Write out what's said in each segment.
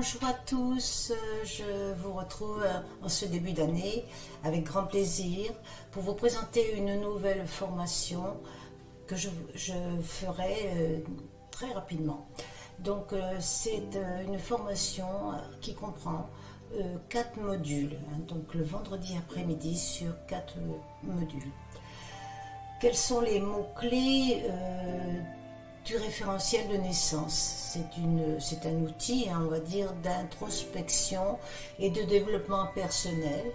Bonjour à tous, je vous retrouve en ce début d'année avec grand plaisir pour vous présenter une nouvelle formation que je ferai très rapidement. Donc c'est une formation qui comprend 4 modules, donc le vendredi après-midi sur 4 modules. Quels sont les mots-clés du référentiel de naissance? C'est un outil, on va dire, d'introspection et de développement personnel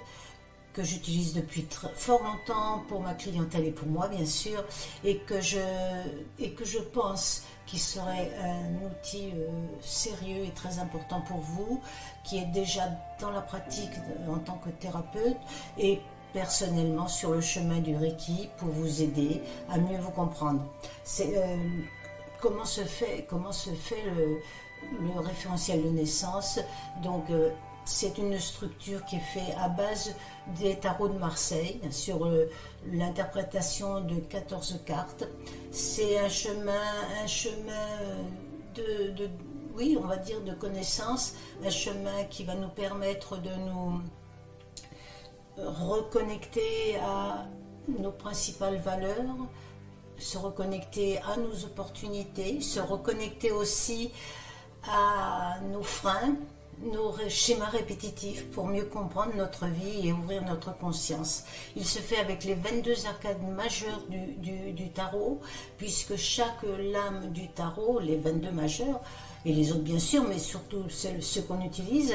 que j'utilise depuis fort longtemps pour ma clientèle et pour moi, bien sûr, et que je pense qu'il serait un outil sérieux et très important pour vous, qui est déjà dans la pratique en tant que thérapeute et personnellement sur le chemin du Reiki pour vous aider à mieux vous comprendre. Comment se fait le référentiel de naissance? Donc c'est une structure qui est faite à base des tarots de Marseille sur l'interprétation de 14 cartes. C'est un chemin oui, on va dire de connaissance, un chemin qui va nous permettre de nous reconnecter à nos principales valeurs, se reconnecter à nos opportunités, se reconnecter aussi à nos freins, nos schémas répétitifs pour mieux comprendre notre vie et ouvrir notre conscience. Il se fait avec les 22 arcades majeures du tarot, puisque chaque lame du tarot, les 22 majeures, et les autres bien sûr, mais surtout ceux qu'on utilise,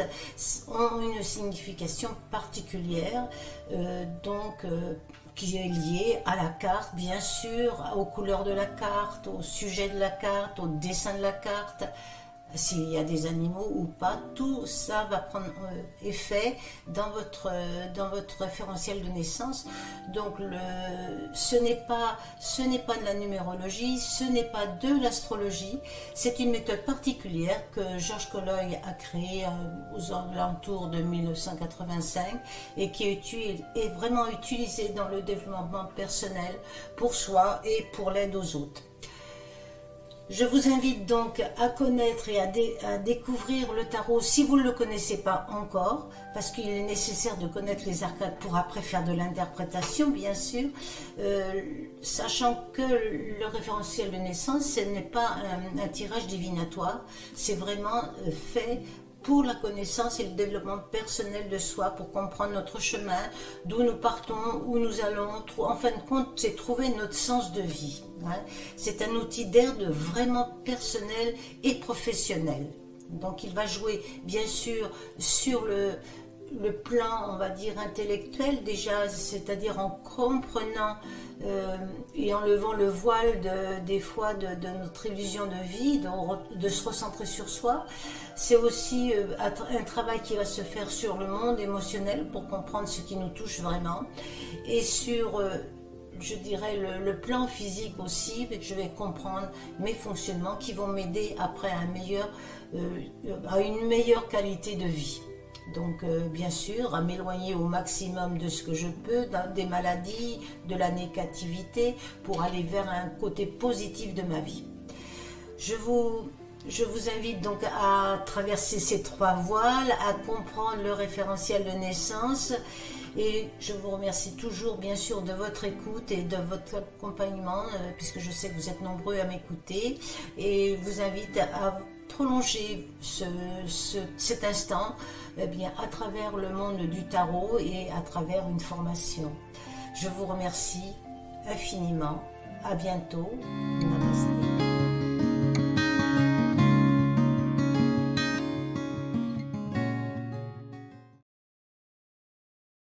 ont une signification particulière, qui est liée à la carte, bien sûr, aux couleurs de la carte, au sujet de la carte, au dessin de la carte, s'il y a des animaux ou pas, tout ça va prendre effet dans votre référentiel de naissance. Donc ce n'est pas de la numérologie, ce n'est pas de l'astrologie, c'est une méthode particulière que Georges Colloy a créée aux alentours de 1985 et qui est vraiment utilisée dans le développement personnel pour soi et pour l'aide aux autres. Je vous invite donc à connaître et à découvrir le tarot si vous ne le connaissez pas encore, parce qu'il est nécessaire de connaître les arcades pour après faire de l'interprétation, bien sûr, sachant que le référentiel de naissance, ce n'est pas un tirage divinatoire, c'est vraiment fait pour la connaissance et le développement personnel de soi, pour comprendre notre chemin, d'où nous partons, où nous allons. En fin de compte, c'est trouver notre sens de vie. C'est un outil d'aide vraiment personnel et professionnel. Donc il va jouer bien sûr sur le plan, on va dire, intellectuel déjà, c'est-à-dire en comprenant et en levant le voile des fois de notre illusion de vie, de se recentrer sur soi. C'est aussi un travail qui va se faire sur le monde émotionnel pour comprendre ce qui nous touche vraiment, et sur je dirais le plan physique aussi, que je vais comprendre mes fonctionnements qui vont m'aider après à une meilleure qualité de vie. Donc bien sûr, à m'éloigner au maximum de ce que je peux, des maladies, de la négativité, pour aller vers un côté positif de ma vie. Je vous invite donc à traverser ces 3 voiles, à comprendre le référentiel de naissance, et je vous remercie toujours bien sûr de votre écoute et de votre accompagnement, puisque je sais que vous êtes nombreux à m'écouter, et vous invite à prolonger cet instant à travers le monde du tarot et à travers une formation. Je vous remercie infiniment. À bientôt.